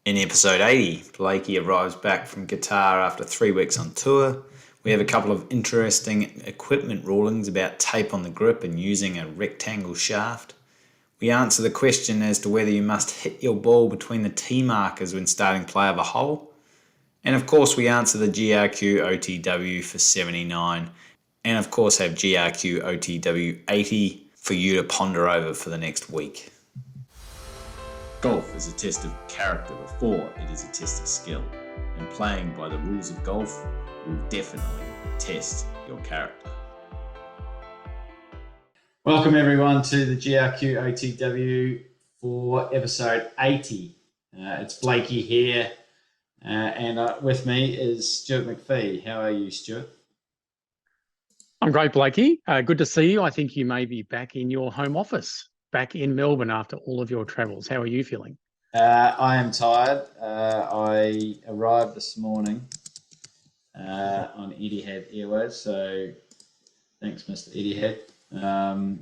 In episode 80, Blakey arrives back from Qatar after 3 weeks on tour. We have a couple of interesting equipment rulings about tape on the grip and using a rectangle shaft. We answer the question as to whether you must hit your ball between the tee markers when starting play of a hole. And of course we answer the GRQOTW for 79, and of course have GRQOTW 80 for you to ponder over for the next week. Golf is a test of character before it is a test of skill, and playing by the rules of golf will definitely test your character. Welcome everyone to the GRQOTW for episode 80. It's Blakey here, and with me is Stuart McPhee. How are you, Stuart? I'm great, Blakey. Good to see you. I think you may be back in your home office, back in Melbourne after all of your travels. How are you feeling? I am tired. I arrived this morning on Etihad Airways, so thanks, Mr. Etihad,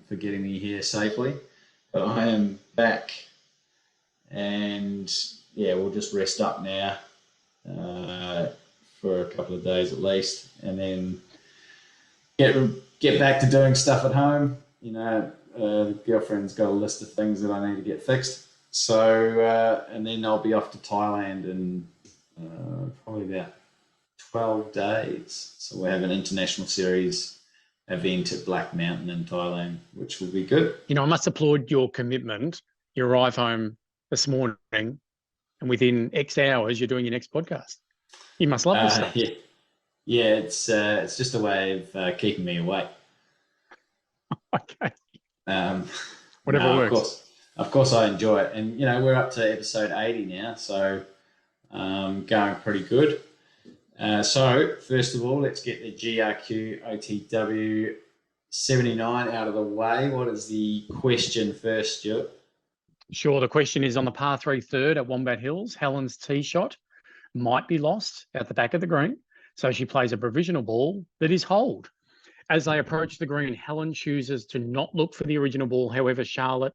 for getting me here safely. But I am back, and yeah, we'll just rest up now for a couple of days at least, and then get back to doing stuff at home. You know, the girlfriend's got a list of things that I need to get fixed. So, and then I'll be off to Thailand in probably about 12 days. So we have an international series event at Black Mountain in Thailand, which will be good. You know, I must applaud your commitment. You arrive home this morning, and within X hours, you're doing your next podcast. You must love this stuff. Yeah, it's just a way of keeping me awake. Okay. Whatever works. Of course I enjoy it. And, you know, we're up to episode 80 now, so going pretty good. So, first of all, let's get the GRQOTW 79 out of the way. What is the question first, Stuart? Sure. The question is on the par 3 third at Wombat Hills. Helen's tee shot might be lost at the back of the green, so she plays a provisional ball that is holed. As they approach the green, Helen chooses to not look for the original ball. However, Charlotte,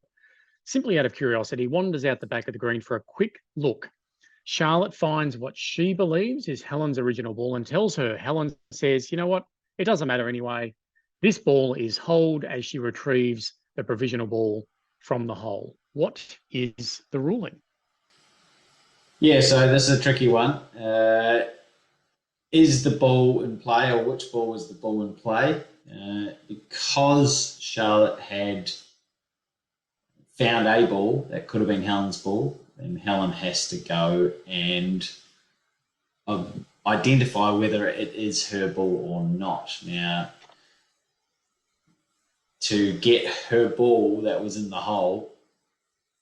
simply out of curiosity, wanders out the back of the green for a quick look. Charlotte finds what she believes is Helen's original ball and tells her. Helen says, you know what? It doesn't matter anyway. This ball is holed, as she retrieves the provisional ball from the hole. What is the ruling? Yeah, so this is a tricky one. Is the ball in play, or which ball is the ball in play? Because Charlotte had found a ball that could have been Helen's ball, then Helen has to go and identify whether it is her ball or not. Now, to get her ball that was in the hole,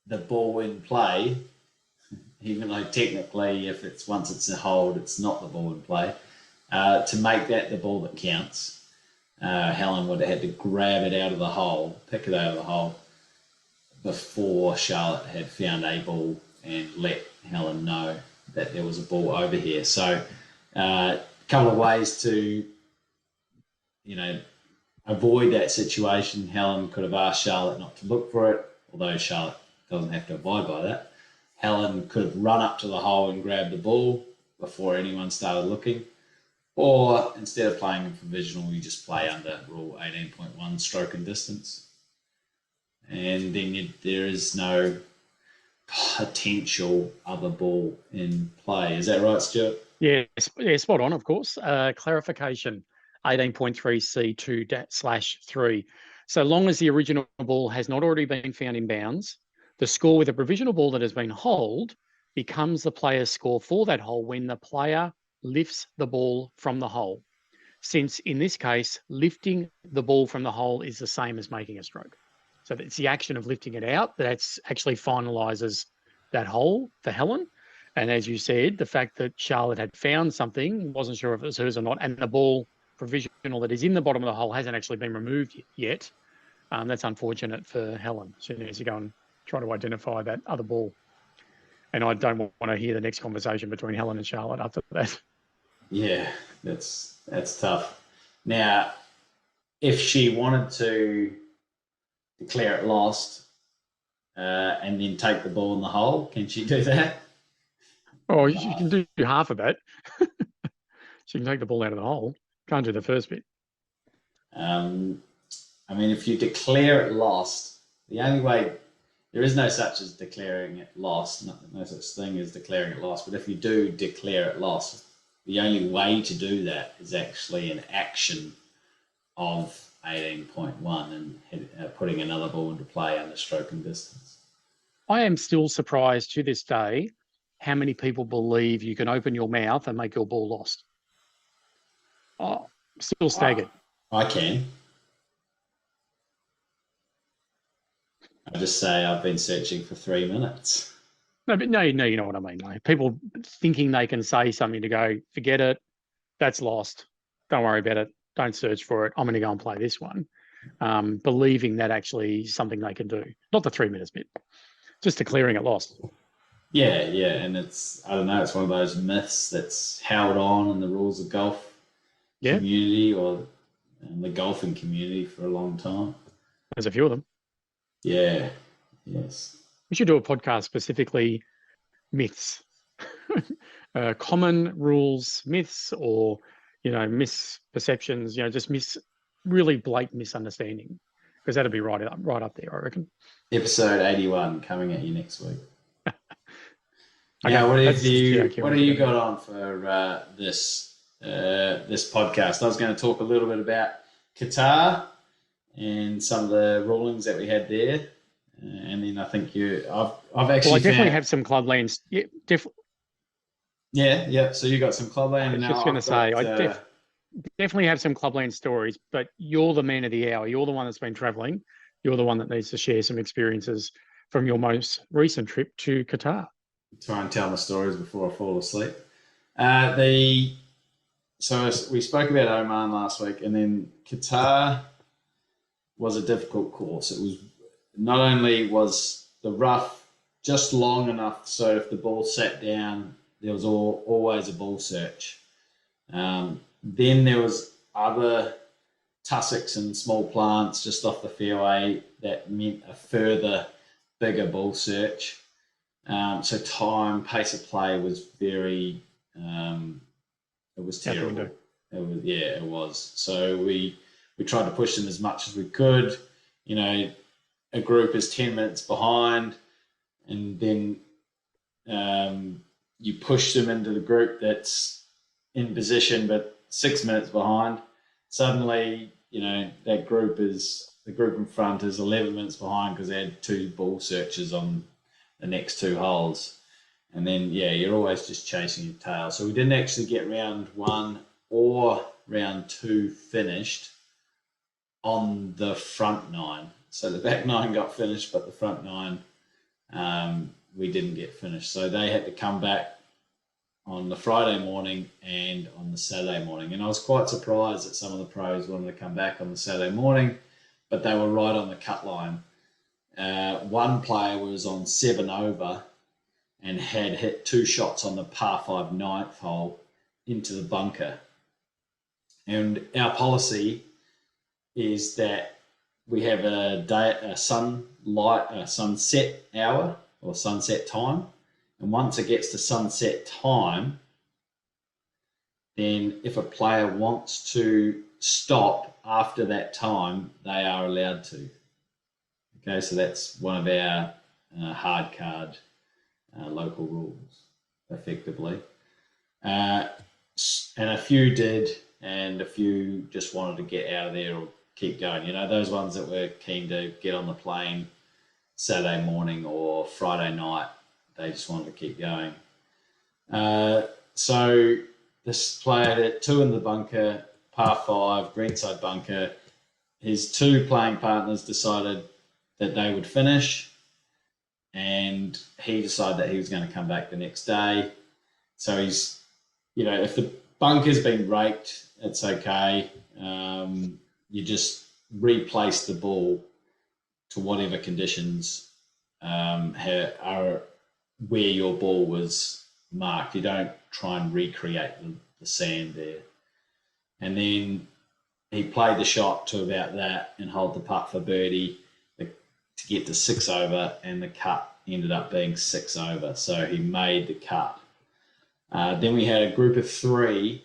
the ball in play, even though technically if once it's a hold, it's not the ball in play, to make that the ball that counts, Helen would have had to grab it out of the hole, pick it out of the hole, before Charlotte had found a ball and let Helen know that there was a ball over here. So a couple of ways to, you know, avoid that situation. Helen could have asked Charlotte not to look for it, although Charlotte doesn't have to abide by that. Helen could have run up to the hole and grabbed the ball before anyone started looking. Or instead of playing in provisional, you just play under rule 18.1, stroke and distance. And then there is no potential other ball in play. Is that right, Stuart? Yeah, spot on, of course. Clarification, 18.3C2/3. So long as the original ball has not already been found in bounds, the score with a provisional ball that has been holed becomes the player's score for that hole when the player lifts the ball from the hole. Since in this case, lifting the ball from the hole is the same as making a stroke. So it's the action of lifting it out that actually finalises that hole for Helen. And as you said, the fact that Charlotte had found something, wasn't sure if it was hers or not, and the ball provisional that is in the bottom of the hole hasn't actually been removed yet. That's unfortunate for Helen. She needs to go and try to identify that other ball. And I don't want to hear the next conversation between Helen and Charlotte after that. Yeah, that's tough. Now, if she wanted to declare it lost and then take the ball in the hole, can she do that? Oh, you can do half of that. So you can take the ball out of the hole. Can't do the first bit. I mean, if you declare it lost, the only way, there is no such as declaring it lost, no such thing as declaring it lost, but if you do declare it lost, the only way to do that is actually an action of 18.1 and putting another ball into play under stroking distance. I am still surprised to this day how many people believe you can open your mouth and make your ball lost. Oh, still staggered. I can. I just say I've been searching for 3 minutes. No, but no, you know what I mean. Like people thinking they can say something to go, forget it, that's lost. Don't worry about it. Don't search for it. I'm going to go and play this one. Believing that actually is something they can do. Not the 3 minutes bit, just declaring it lost. Yeah, and it's, I don't know, it's one of those myths that's held on in the rules of golf community or in the golfing community for a long time. There's a few of them. Yeah, yes. We should do a podcast specifically myths, common rules, myths, or, misperceptions, just really blatant misunderstanding, because that'd be right up there, I reckon. Episode 81 coming at you next week. Okay, now, what have you got on for this podcast? I was going to talk a little bit about Qatar and some of the rulings that we had there, and then I think I've actually. Well, I definitely have some clublands. Yeah, definitely. Yeah. So you got some clubland. I was just going to say, I definitely have some clubland stories, but you're the man of the hour. You're the one that's been travelling. You're the one that needs to share some experiences from your most recent trip to Qatar. Try and tell my stories before I fall asleep. So we spoke about Oman last week, and then Qatar was a difficult course. It was not only was the rough just long enough so if the ball sat down, there was always a ball search. Then there was other tussocks and small plants just off the fairway that meant a further bigger ball search. So pace of play was very, it was terrible. It was. So we tried to push them as much as we could. A group is 10 minutes behind, and then you push them into the group that's in position but 6 minutes behind. Suddenly, the group in front is 11 minutes behind because they had 2 ball searches on the next 2 holes. And then, you're always just chasing your tail. So we didn't actually get round 1 or round 2 finished on the front 9. So the back 9 got finished, but the front 9 we didn't get finished. So they had to come back on the Friday morning and on the Saturday morning. And I was quite surprised that some of the pros wanted to come back on the Saturday morning, but they were right on the cut line. One player was on 7 over and had hit 2 shots on the par 5 ninth hole into the bunker. And our policy is that we have a sunset hour or sunset time. And once it gets to sunset time, then if a player wants to stop after that time, they are allowed to. Okay, so that's one of our hard card local rules, effectively. And a few did, and a few just wanted to get out of there or keep going. Those ones that were keen to get on the plane Saturday morning or Friday night, they just wanted to keep going. So this player had 2 in the bunker, par 5, greenside bunker. His 2 playing partners decided that they would finish, and he decided that he was going to come back the next day. So he's, if the bunker's been raked, it's okay. You just replace the ball to whatever conditions are where your ball was marked. You don't try and recreate the sand there. And then he played the shot to about that and hold the putt for birdie to get to 6 over, and the cut ended up being 6 over. So he made the cut. Then we had a group of 3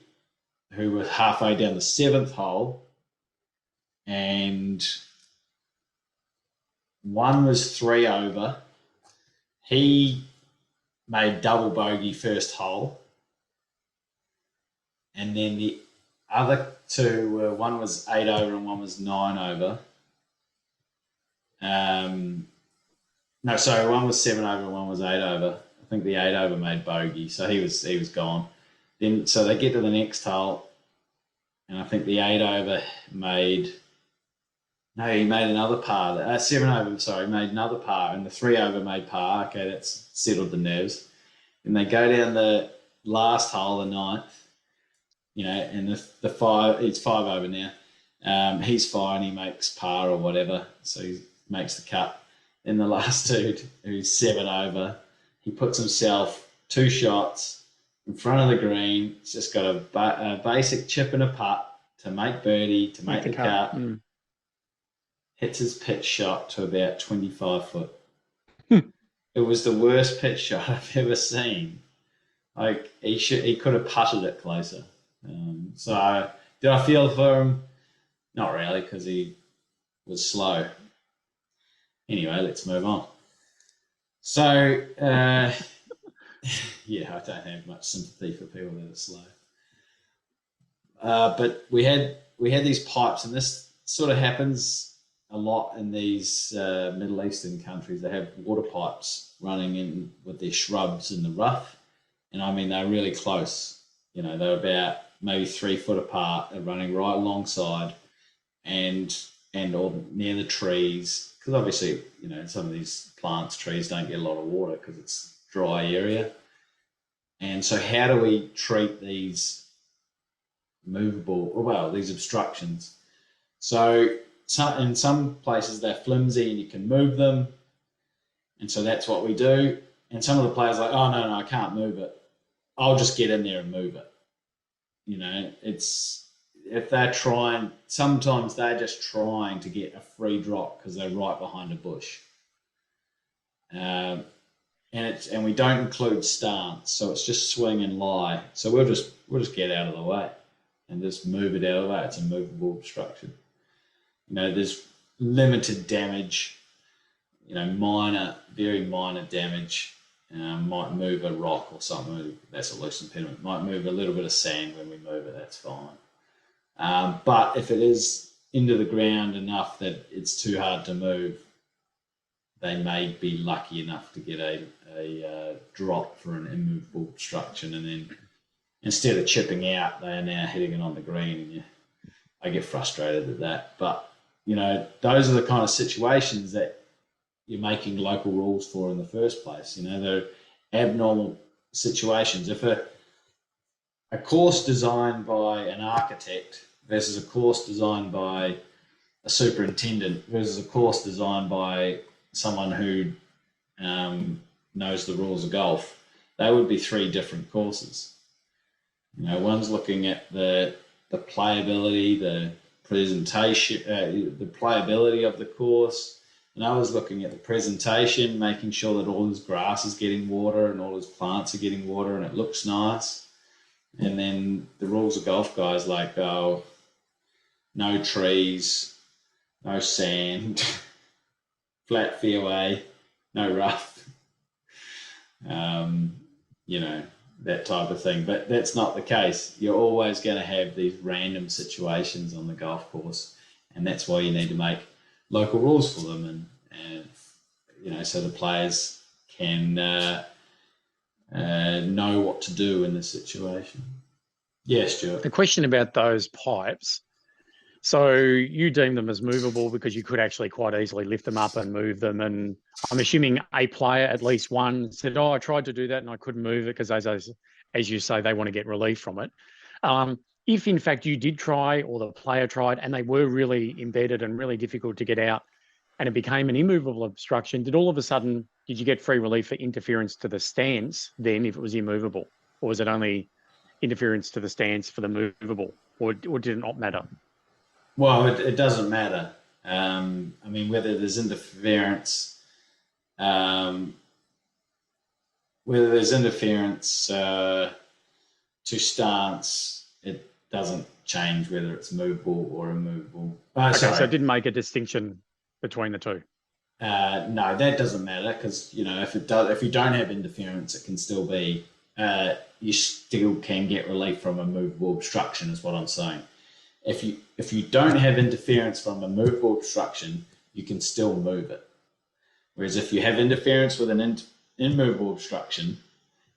who were halfway down the 7th hole, and one was 3 over. He made double bogey first hole, and then the other 2 were, one was 8 over and one was 9 over. No, sorry, one was 7 over and one was 8 over. I think the 8 over made bogey, so he was gone. Then so they get to the next hole, and I think the 8 over made, no, he made another par. 7 over, sorry, made another par, and the 3 over made par. Okay, that's settled the nerves. And they go down the last hole, the 9th, and the 5, it's 5 over now. He's fine, he makes par or whatever, so he makes the cut. Then the last dude, who's 7 over, he puts himself 2 shots in front of the green. He's just got a basic chip and a putt to make birdie, to make the cut. Hits his pitch shot to about 25 foot. It was the worst pitch shot I've ever seen. Like, he could have putted it closer. So did I feel for him? Not really, because he was slow. Anyway, let's move on. So, yeah, I don't have much sympathy for people that are slow. But we had these pipes, and this sort of happens a lot in these Middle Eastern countries. They have water pipes running in with their shrubs in the rough, and I mean, they're really close. They're about maybe 3 foot apart. They're running right alongside, and or near the trees, because obviously, some of these trees don't get a lot of water because it's a dry area. And so how do we treat these these obstructions? So in some places they're flimsy and you can move them, and so that's what we do. And some of the players are like, oh, no, I can't move it. I'll just get in there and move it. If they're trying, sometimes they're just trying to get a free drop because they're right behind a bush. And we don't include stance, so it's just swing and lie. So we'll just get out of the way and just move it out of the way. It's a movable obstruction. There's limited damage, minor, very minor damage. Might move a rock or something. That's a loose impediment. Might move a little bit of sand when we move it. That's fine. But if it is into the ground enough that it's too hard to move, they may be lucky enough to get a drop for an immovable obstruction, and then instead of chipping out, they are now hitting it on the green, and I get frustrated at that. But those are the kind of situations that you're making local rules for in the first place. They're abnormal situations. If a course designed by an architect versus a course designed by a superintendent versus a course designed by someone who knows the rules of golf, they would be 3 different courses. One's looking at the playability, the presentation, the playability of the course. And I was looking at the presentation, making sure that all his grass is getting water and all his plants are getting water and it looks nice. And then the rules of golf guys like, oh, no trees, no sand, flat fairway, no rough, that type of thing. But that's not the case. You're always going to have these random situations on the golf course, and that's why you need to make local rules for them, and so the players can know what to do in this situation. Yeah, Stuart. The question about those pipes. So you deem them as movable because you could actually quite easily lift them up and move them. And I'm assuming a player, at least one, said, oh, I tried to do that and I couldn't move it because, as you say, they want to get relief from it. If, in fact, you did try, or the player tried, and they were really embedded and really difficult to get out, and it became an immovable obstruction, did you get free relief for interference to the stance then if it was immovable? Or was it only interference to the stance for the movable? Or did it not matter? Well, it doesn't matter. Whether there's interference, to stance, it doesn't change whether it's movable or immovable. Okay, Sorry. so it didn't make a distinction between the two. No, that doesn't matter because if you don't have interference, it can still be. You still can get relief from a movable obstruction, is what I'm saying. If you don't have interference from a movable obstruction, you can still move it. Whereas if you have interference with an immovable obstruction,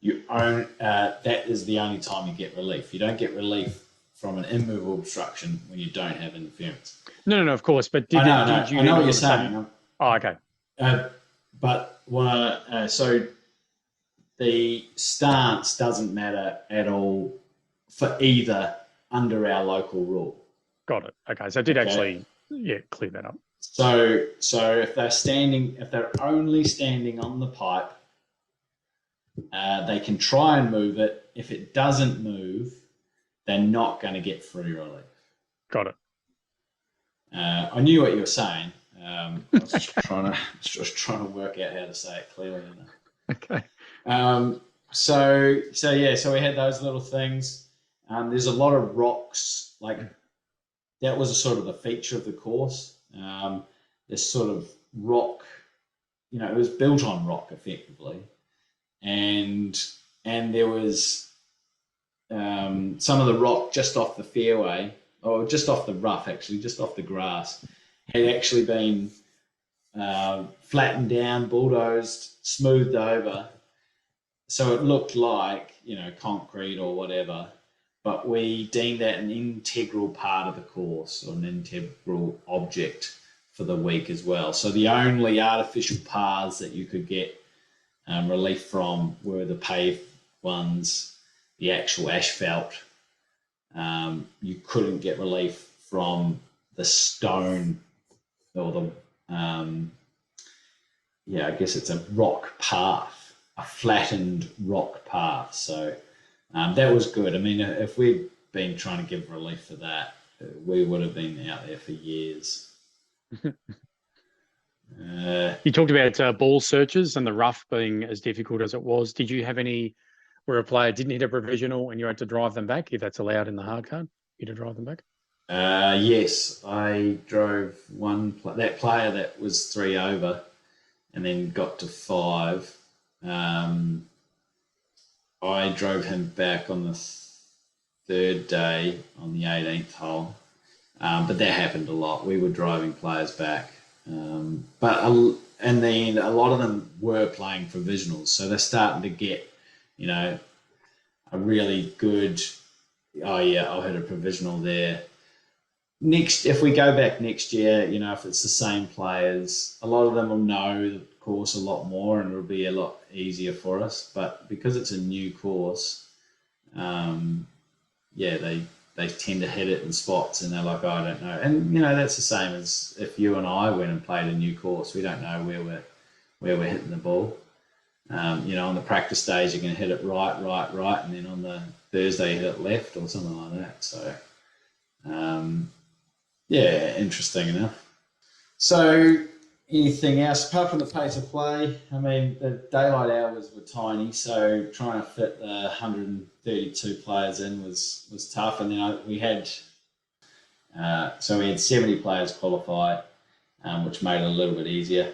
that is the only time you get relief. You don't get relief from an immovable obstruction when you don't have interference. No, of course. But I know what you're saying. Oh, okay. So the stance doesn't matter at all for either under our local rule. Got it. Okay, so it did actually, clear that up. So if they're only standing on the pipe, they can try and move it. If it doesn't move, they're not going to get free relief. Got it. I knew what you were saying. I was just trying to work out how to say it clearly enough. Okay. So we had those little things. There's a lot of rocks. Like that was a sort of the feature of the course. This sort of rock, it was built on rock effectively, and there was some of the rock just off the fairway, or just off the rough, actually, just off the grass, had actually been flattened down, bulldozed, smoothed over, so it looked like concrete or whatever. But we deemed that an integral part of the course, or an integral object for the week as well. So the only artificial paths that you could get relief from were the paved ones, the actual asphalt. You couldn't get relief from the stone or the, I guess it's a rock path, a flattened rock path. So that was good. I mean, if we'd been trying to give relief for that, we would have been out there for years. You talked about ball searches and the rough being as difficult as it was. Did you have any where a player didn't hit a provisional and you had to drive them back, if that's allowed in the hard card, you to drive them back? Yes, I drove that player that was 3 over and then got to 5. I drove him back on the third day on the 18th hole, but that happened a lot. We were driving players back, and then a lot of them were playing provisionals, so they're starting to get, a really good. Oh yeah, I'll hit a provisional there. If we go back next year, if it's the same players, a lot of them will know the course a lot more and it'll be a lot easier for us. But because it's a new course, they tend to hit it in spots and they're like, oh, I don't know. And, that's the same as if you and I went and played a new course. We don't know where we're hitting the ball. On the practice days, you're going to hit it right, and then on the Thursday, you hit it left or something like that. So, interesting enough. So, anything else apart from the pace of play? I mean, the daylight hours were tiny, so trying to fit the 132 players in was tough. And then we had 70 players qualify, which made it a little bit easier.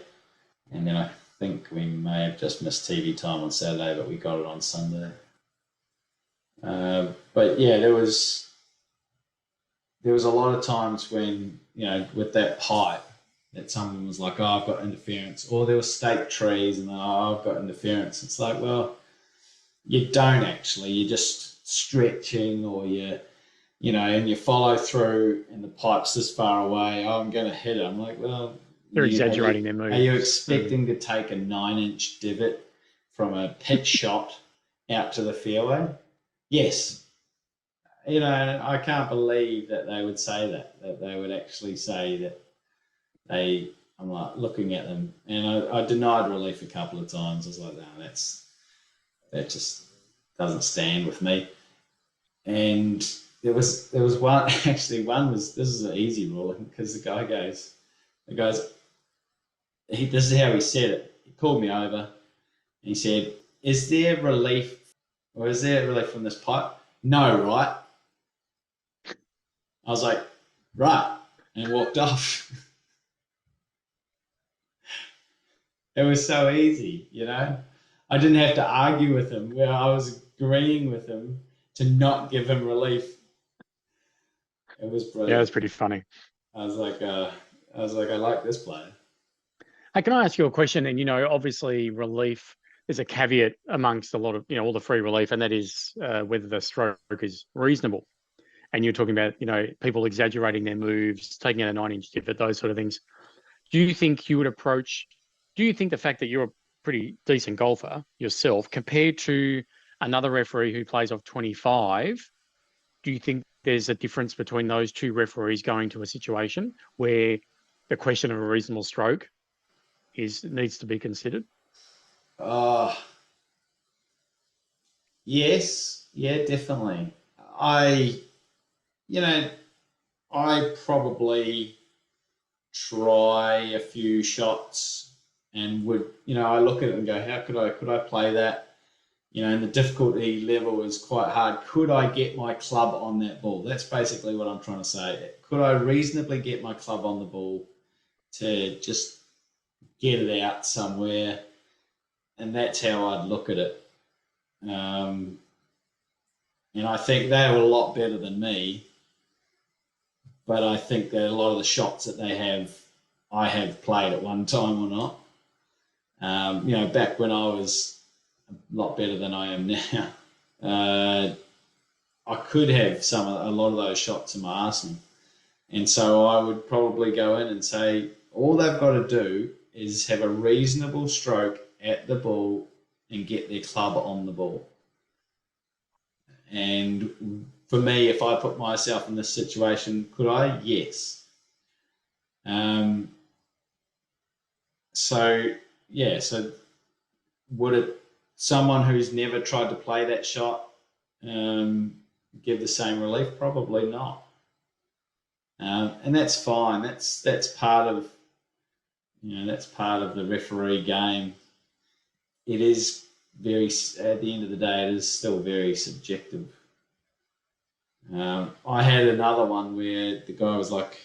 And then I think we may have just missed TV time on Saturday, but we got it on Sunday. But yeah, there was a lot of times when, with that pipe, that someone was like, oh, I've got interference. Or there were staked trees and, oh, I've got interference. It's like, well, you don't actually. You're just stretching, or and you follow through and the pipe's this far away. Oh, I'm going to hit it. I'm like, well, they're exaggerating their moves. Are you expecting to take a 9-inch divot from a pitch shot out to the fairway? Yes. I can't believe that they would say that they would actually say that I'm like looking at them, and I denied relief a couple of times. I was like, no, that just doesn't stand with me. And there was one, this is an easy ruling, because the guy goes, this is how he said it. He called me over and he said, is there relief from this pipe? no, right? I was like, right, and walked off. It was so easy, you know. I didn't have to argue with him where I was agreeing with him to not give him relief. It was Yeah, brilliant. it's pretty funny. I was like, I like this player. Hey, can I ask you a question? And, obviously relief, there's a caveat amongst a lot of, all the free relief, and that is whether the stroke is reasonable. And you're talking about, people exaggerating their moves, taking out a 9-inch divot, those sort of things. Do you think the fact that you're a pretty decent golfer yourself, compared to another referee who plays off 25, do you think there's a difference between those two referees going to a situation where the question of a reasonable stroke needs to be considered? Uh, yes, yeah, definitely. I, you know, I probably try a few shots and would, I look at it and go, how could I play that? And the difficulty level is quite hard. Could I get my club on that ball? That's basically what I'm trying to say. Could I reasonably get my club on the ball to just get it out somewhere? And that's how I'd look at it. And I think they were a lot better than me. But I think that a lot of the shots that they have, I have played at one time or not. Back when I was a lot better than I am now, I could have a lot of those shots in my arsenal. And so I would probably go in and say, all they've got to do is have a reasonable stroke at the ball and get their club on the ball. And for me, if I put myself in this situation, could I? Yes. So would it, someone who's never tried to play that shot, give the same relief? Probably not. And that's fine. That's part of the referee game. It is at the end of the day, it is still very subjective. I had another one where the guy was like,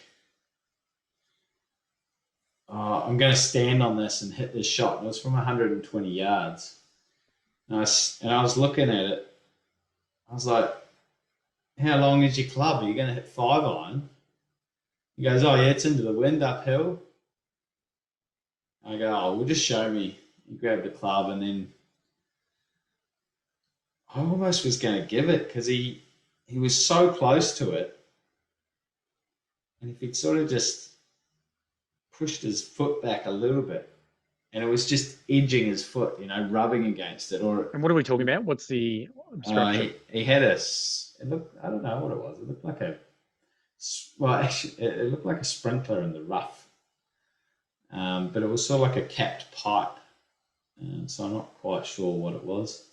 I'm going to stand on this and hit this shot. It was from 120 yards. And I was looking at it. I was like, how long is your club? Are you going to hit 5-iron? He goes, oh, yeah, it's into the wind uphill. I go, oh, well, just show me. He grabbed the club, and then I almost was going to give it because he was so close to it. And if he'd sort of just pushed his foot back a little bit, and it was just edging his foot, rubbing against it. And what are we talking about? What's the obstruction? He had it looked, I don't know what it was. It looked like it looked like a sprinkler in the rough. But it was sort of like a capped pipe. So I'm not quite sure what it was.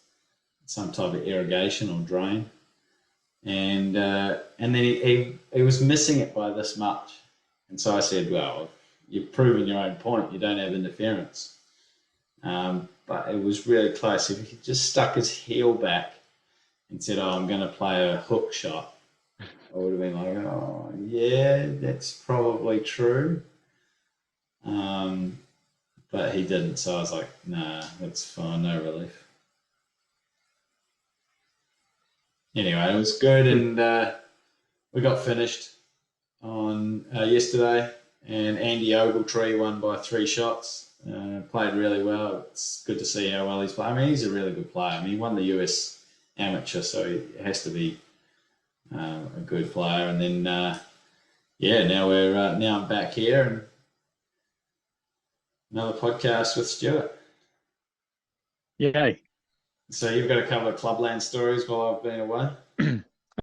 Some type of irrigation or drain. And then he was missing it by this much. And so I said, well, you've proven your own point. You don't have interference. But it was really close. If he just stuck his heel back and said, I'm going to play a hook shot, I would have been like, oh, yeah, that's probably true. But he didn't. So I was like, nah, that's fine. No relief. Anyway, it was good. And we got finished on yesterday. And Andy Ogletree won by 3 shots. Played really well. It's good to see how well he's playing. I mean, he's a really good player. I mean, he won the US Amateur, so he has to be a good player. And then, now I'm back here and another podcast with Stuart. Yay. So you've got a couple of Clubland stories while I've been away?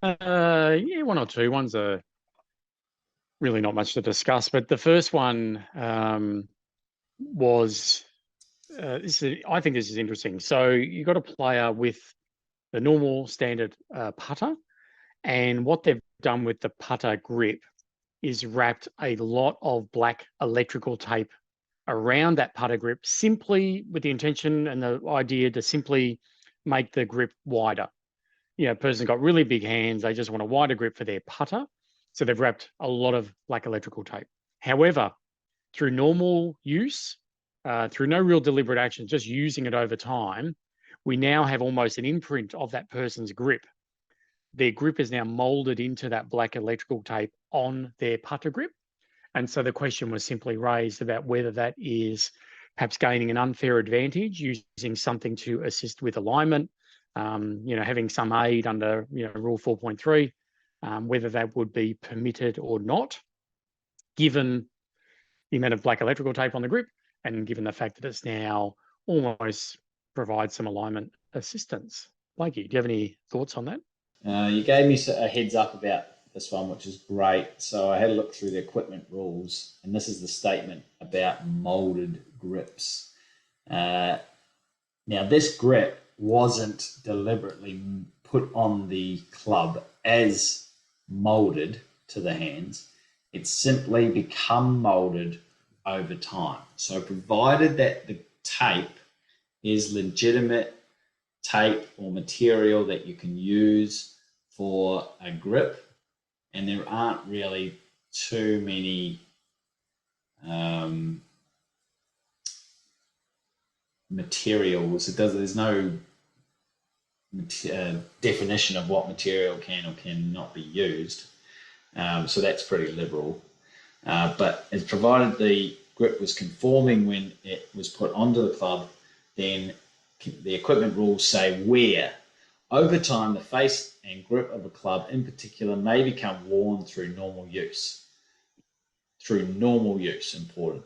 Yeah, one or two. One's really not much to discuss, but the first one was I think this is interesting. So you got a player with the normal standard putter, and what they've done with the putter grip is wrapped a lot of black electrical tape around that putter grip, simply with the intention and the idea to simply make the grip wider. person's got really big hands. They just want a wider grip for their putter. So they've wrapped a lot of black electrical tape. However, through normal use, through no real deliberate action, just using it over time, we now have almost an imprint of that person's grip. Their grip is now molded into that black electrical tape on their putter grip. And so the question was simply raised about whether that is perhaps gaining an unfair advantage using something to assist with alignment, having some aid under Rule 4.3, whether that would be permitted or not, given the amount of black electrical tape on the grip and given the fact that it's now almost provides some alignment assistance. Blakey, do you have any thoughts on that? You gave me a heads up about this one, which is great. So I had a look through the equipment rules, and this is the statement about molded grips. Now, this grip wasn't deliberately put on the club as molded to the hands. It's simply become molded over time. So provided that the tape is legitimate tape or material that you can use for a grip, and there aren't really too many materials. There's no definition of what material can or cannot be used. So that's pretty liberal. But it's provided the grip was conforming when it was put onto the club, then the equipment rules say where. Over time, the face and grip of a club in particular may become worn through normal use. Important.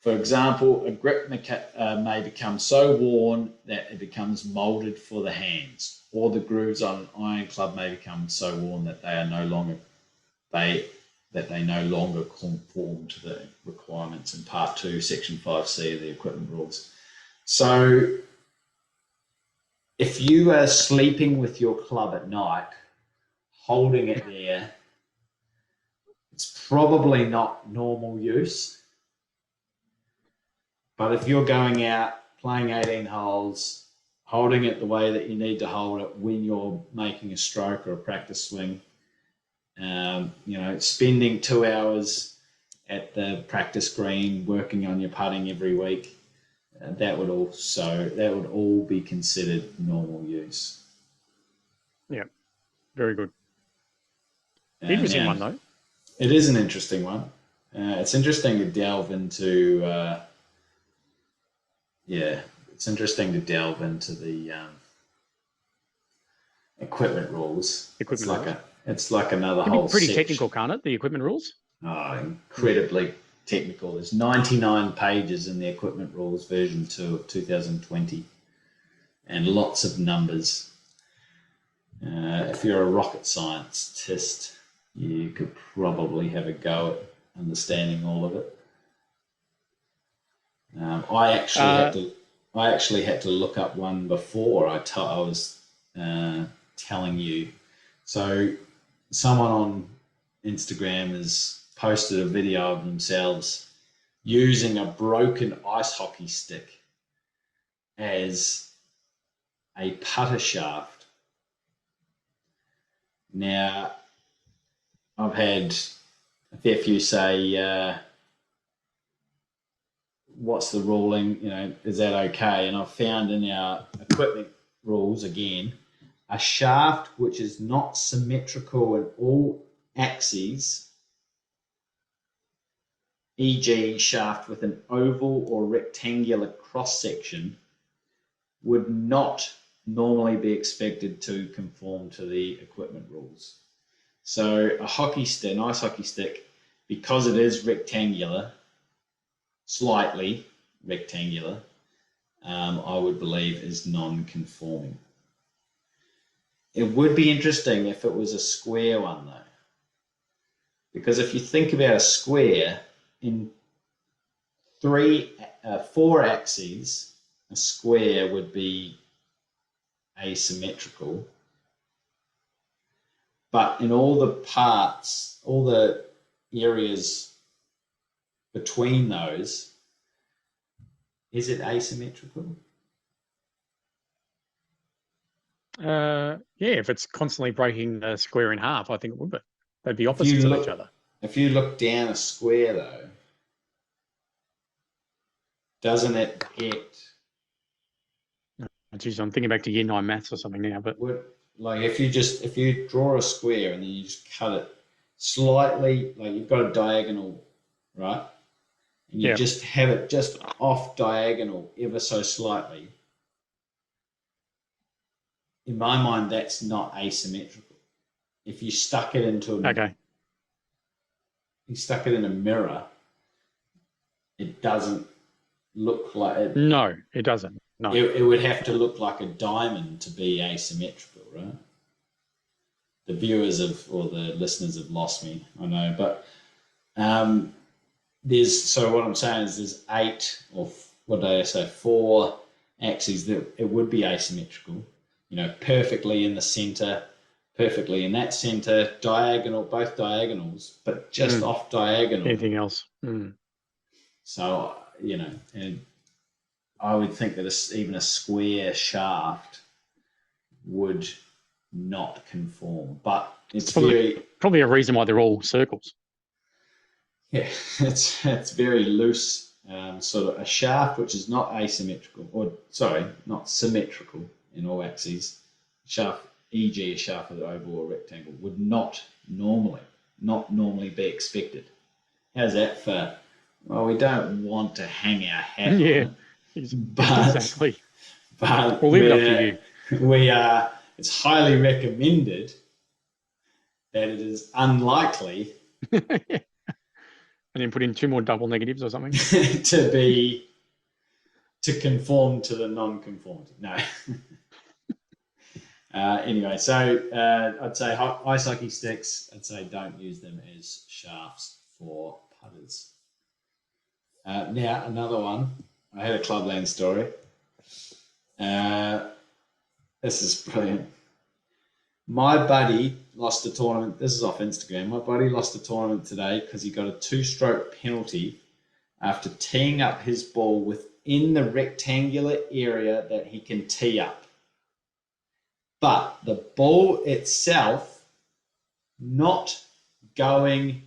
For example, a grip may become so worn that it becomes molded for the hands, or the grooves on an iron club may become so worn that they no longer conform to the requirements in Part 2, Section 5C of the equipment rules. So if you are sleeping with your club at night, holding it there, it's probably not normal use. But if you're going out, playing 18 holes, holding it the way that you need to hold it when you're making a stroke or a practice swing, spending 2 hours at the practice green, working on your putting every week, that would all be considered normal use. Yeah, very good. Interesting one though. It is an interesting one. It's interesting to delve into. It's interesting to delve into the equipment rules. It's like another whole pretty section. Technical, can't it? The equipment rules. Oh, incredibly technical. There's 99 pages in the equipment rules version 2 of 2020, and lots of numbers. If you're a rocket scientist, you could probably have a go at understanding all of it. I actually had to look up one before I was telling you. So someone on Instagram has posted a video of themselves using a broken ice hockey stick as a putter shaft. Now, I've had a fair few say, what's the ruling? Is that okay? And I've found in our equipment rules, again, a shaft which is not symmetrical in all axes, e.g. shaft with an oval or rectangular cross-section, would not normally be expected to conform to the equipment rules. So an ice hockey stick, because it is rectangular, slightly rectangular, I would believe is non-conforming. It would be interesting if it was a square one though, because if you think about a square in 4 axes, a square would be asymmetrical, but in all the parts, all the areas between those, is it asymmetrical? Yeah, if it's constantly breaking the square in half, I think it would be. They'd be If you opposites of each look, other. if you look down a square though, doesn't it get Geez, I'm thinking back to year 9 maths or something now, but like if you draw a square and then you just cut it slightly, like you've got a diagonal, right? And you yeah, just have it just off diagonal ever so slightly. In my mind, that's not asymmetrical. If you stuck it into you stuck it in a mirror, it doesn't look like it. No, it doesn't. No. It would have to look like a diamond to be asymmetrical, right? The viewers or the listeners have lost me, I know, but so what I'm saying is there's 8 or what did I say, 4 axes that it would be asymmetrical, perfectly in the center, perfectly in that center, diagonal, both diagonals, but just off diagonal. Anything else? So, and I would think that even a square shaft would not conform, but it's probably a reason why they're all circles. Yeah, it's very loose, sort of a shaft which is not asymmetrical, not symmetrical in all axes. Shaft, e.g., a shaft of the oval or rectangle, would not normally be expected. How's that for? Well, we don't want to hang our hat on it, exactly. But we'll leave it up to you. It's highly recommended that it is unlikely. And then put in 2 more double negatives or something to conform to the non-conformity. No. Anyway, so I'd say ice hockey sticks. I'd say don't use them as shafts for putters. Now another one. I had a clubland story. This is brilliant. My buddy lost a tournament. This is off Instagram. My buddy lost a tournament today because he got a 2-stroke penalty after teeing up his ball within the rectangular area that he can tee up. But the ball itself not going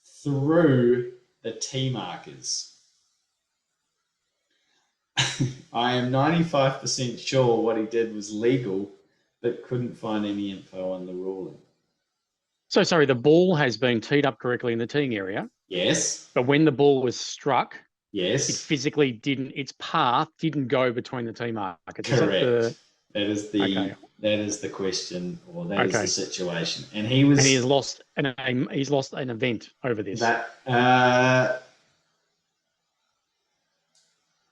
through the tee markers. I am 95% sure what he did was legal, but couldn't find any info on the ruling. So, sorry, the ball has been teed up correctly in the teeing area. Yes. But when the ball was struck, yes, it physically its path didn't go between the tee markers. Correct. That is the question, or that is the situation. And he has lost an event over this.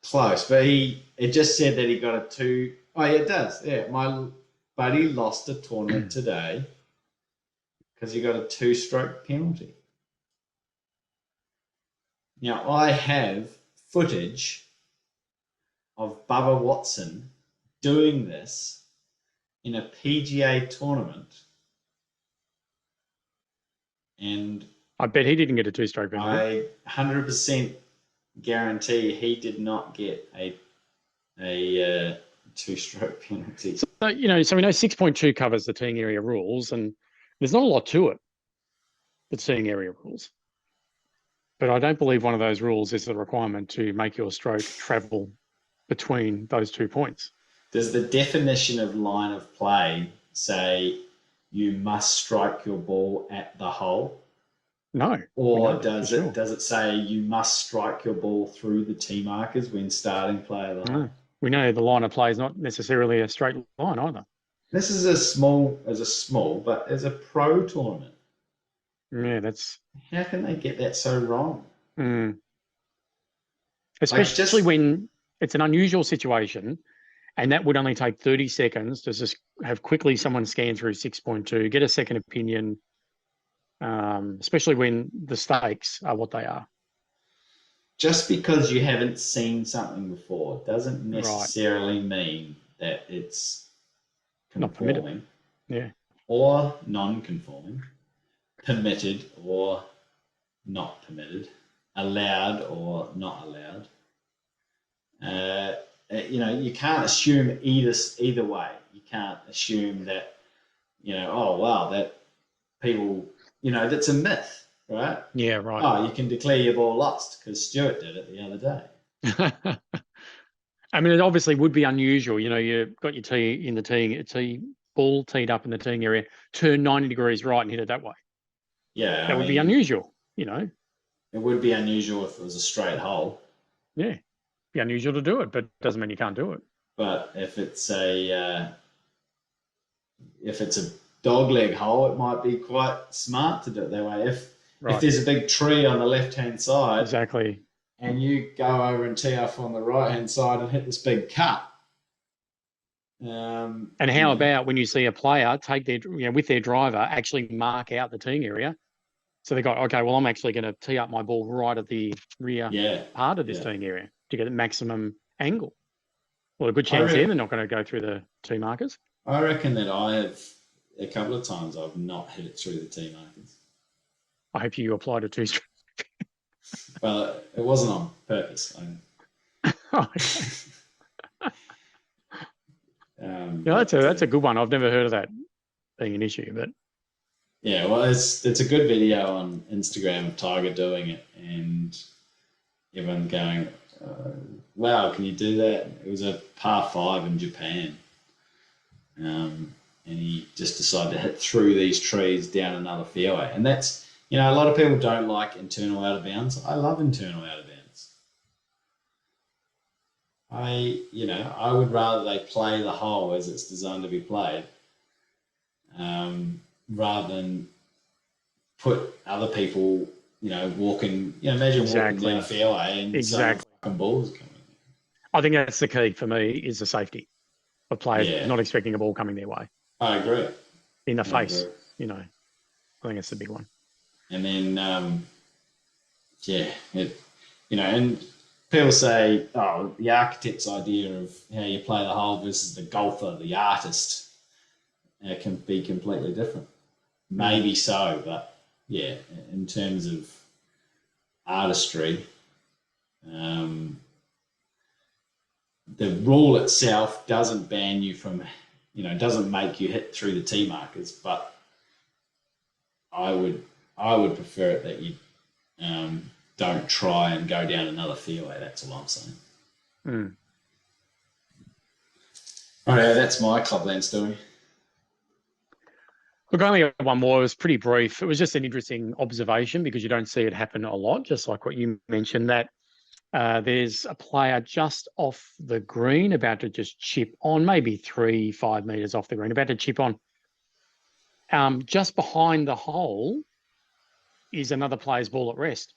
Close, but it just said that he got a 2. Oh, yeah, it does. Yeah, my buddy lost a tournament today because he got a 2-stroke penalty. Now, I have footage of Bubba Watson doing this in a PGA tournament, and I bet he didn't get a 2-stroke penalty. I 100% guarantee he did not get a 2-stroke penalty. So we know 6.2 covers the teeing area rules, and there's not a lot to it, the teeing area rules. But I don't believe one of those rules is the requirement to make your stroke travel between those 2 points. Does the definition of line of play say you must strike your ball at the hole? No. Or does it say you must strike your ball through the tee markers when starting play of the hole? No. We know the line of play is not necessarily a straight line either. This is but as a pro tournament. Yeah, how can they get that so wrong? Especially when it's an unusual situation, and that would only take 30 seconds to just have quickly someone scan through 6.2, get a second opinion, especially when the stakes are what they are. Just because you haven't seen something before doesn't necessarily mean that it's conforming. Not permitted. Yeah. Or non-conforming, permitted or not permitted, allowed or not allowed. You can't assume either way. You can't assume that, oh wow, that people, that's a myth, right? Yeah, right. Oh, you can declare your ball lost because Stuart did it the other day. I mean, it obviously would be unusual. You've got your tee in the tee ball teed up in the teeing area, turn 90 degrees right and hit it that way. Yeah, That would be unusual, It would be unusual if it was a straight hole. Yeah, be unusual to do it, but doesn't mean you can't do it. But if it's a dogleg hole, it might be quite smart to do it that way. If there's a big tree on the left-hand side, exactly, and you go over and tee off on the right-hand side and hit this big cut. And how about when you see a player take their, with their driver, actually mark out the teeing area? So they go, okay, well, I'm actually going to tee up my ball right at the rear part of this teeing area to get the maximum angle. Well, a good chance they're not going to go through the tee markers. I reckon that I have, a couple of times, I've not hit it through the tee markers. I hope you applied it to. Well, it wasn't on purpose. That's a good one. I've never heard of that being an issue, but yeah, well, it's a good video on Instagram of Tiger doing it, and everyone going, "Wow, can you do that?" It was a par 5 in Japan, and he just decided to hit through these trees down another fairway, and that's. A lot of people don't like internal out of bounds. I love internal out of bounds. I would rather they play the hole as it's designed to be played, rather than put other people, walking. Imagine walking down a fairway and some fucking balls coming. I think that's the key for me is the safety of players not expecting a ball coming their way. I agree. In the face, I think it's the big one. And then, and people say, oh, the architect's idea of how you play the hole versus the golfer, the artist, can be completely different. Maybe so, but yeah, in terms of artistry, the rule itself doesn't ban you from, doesn't make you hit through the tee markers, but I would prefer it that you don't try and go down another fairway. That's all I'm saying. All right, that's my Clubland story. Look, I only got one more. It was pretty brief. It was just an interesting observation because you don't see it happen a lot, just like what you mentioned, that there's a player just off the green about to just chip on, maybe 3-5 meters off the green, about to chip on. Just behind the hole is another player's ball at rest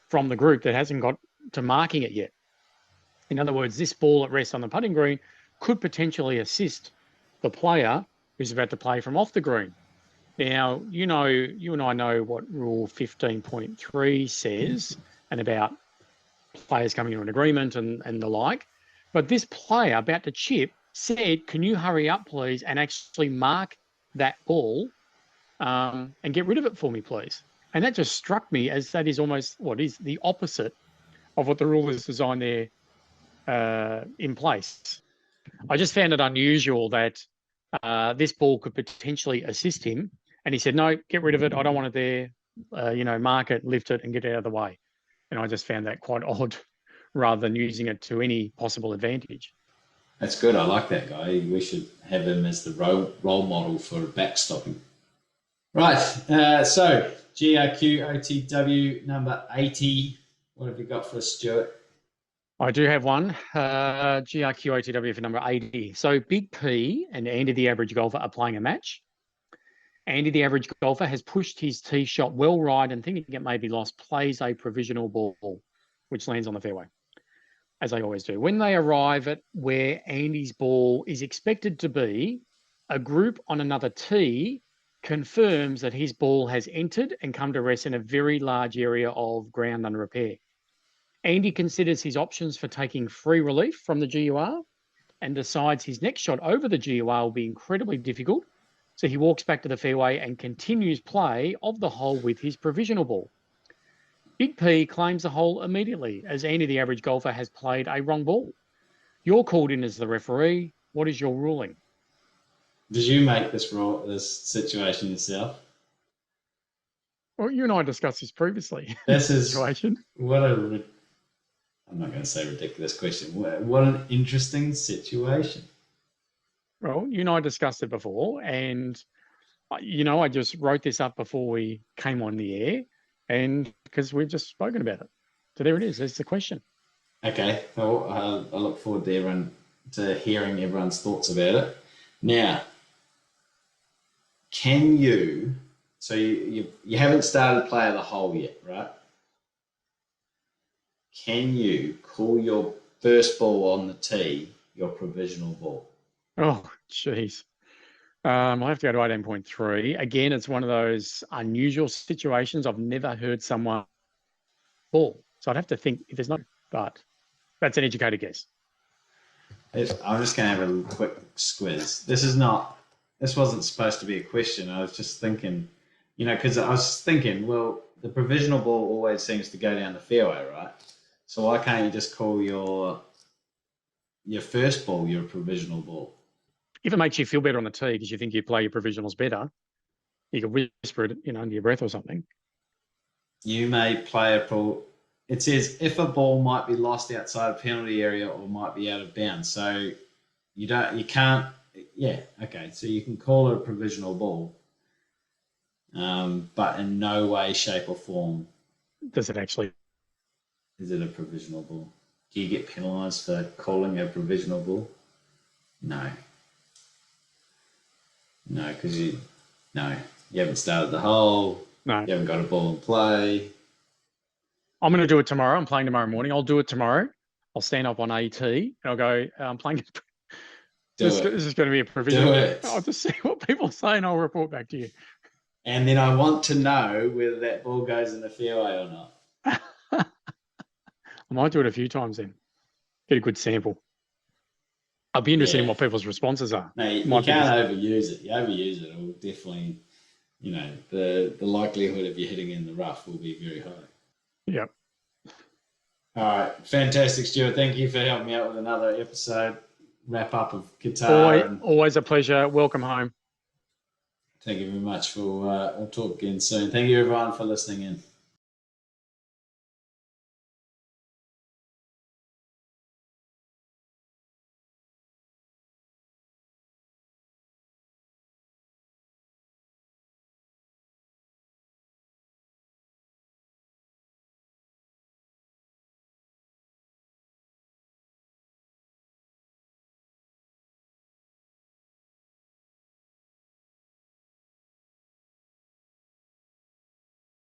from the group that hasn't got to marking it yet. In other words, this ball at rest on the putting green could potentially assist the player who's about to play from off the green. Now, you and I know what Rule 15.3 says and about players coming to an agreement and the like. But this player about to chip said, can you hurry up, please, and actually mark that ball and get rid of it for me, please? And that just struck me as that is almost what is the opposite of what the rule is designed there in place. I just found it unusual that this ball could potentially assist him. And he said, no, get rid of it. I don't want it there. Mark it, lift it and get it out of the way. And I just found that quite odd rather than using it to any possible advantage. That's good. I like that guy. We should have him as the role model for backstopping. Right. So GRQOTW number 80. What have you got for us, Stuart? I do have one. GRQOTW for number 80. So Big P and Andy the Average Golfer are playing a match. Andy the Average Golfer has pushed his tee shot well right and thinking it may be lost, plays a provisional ball, which lands on the fairway, as they always do. When they arrive at where Andy's ball is expected to be, a group on another tee confirms that his ball has entered and come to rest in a very large area of ground under repair. Andy considers his options for taking free relief from the GUR and decides his next shot over the GUR will be incredibly difficult. So he walks back to the fairway and continues play of the hole with his provisional ball. Big P claims the hole immediately as Andy the Average Golfer has played a wrong ball. You're called in as the referee. What is your ruling? Did you make this situation yourself? Well, you and I discussed this previously. This is situation. I'm not going to say ridiculous question. What an interesting situation. Well, you and I discussed it before, and I just wrote this up before we came on the air, and because we've just spoken about it. So there it is. There's the question. Okay. Well, I look forward to hearing everyone's thoughts about it. Now, can you? So you haven't started play of the hole yet, right? Can you call your first ball on the tee your provisional ball? Oh, jeez. I'll have to go to 18.3. Again, it's one of those unusual situations. I've never heard someone ball. So I'd have to think if there's no, but that's an educated guess. I'm just going to have a quick squiz. This wasn't supposed to be a question. I was just thinking, because I was thinking, well, the provisional ball always seems to go down the fairway, right? So why can't you just call your first ball your provisional ball? If it makes you feel better on the tee because you think you play your provisionals better, you can whisper it, under your breath or something. You may play a ball. It says if a ball might be lost outside a penalty area or might be out of bounds. So you can't. Yeah, okay. So you can call it a provisional ball, but in no way, shape, or form does it actually. Is it a provisional ball? Do you get penalised for calling a provisional ball? No. No, because you haven't started the hole. No. You haven't got a ball in play. I'm going to do it tomorrow. I'm playing tomorrow morning. I'll do it tomorrow. I'll stand up on AT and I'll go, I'm playing. This is going to be a provisional. Do it. I'll just see what people say and I'll report back to you. And then I want to know whether that ball goes in the fairway or not. I might do it a few times then. Get a good sample. I'll be interested in what people's responses are. No, you can't overuse it. You overuse it, it will definitely, the likelihood of you hitting in the rough will be very high. Yep. All right. Fantastic, Stuart. Thank you for helping me out with another episode. Wrap up of Qatar. Always a pleasure. Welcome home. Thank you very much. We'll talk again soon. Thank you, everyone, for listening in.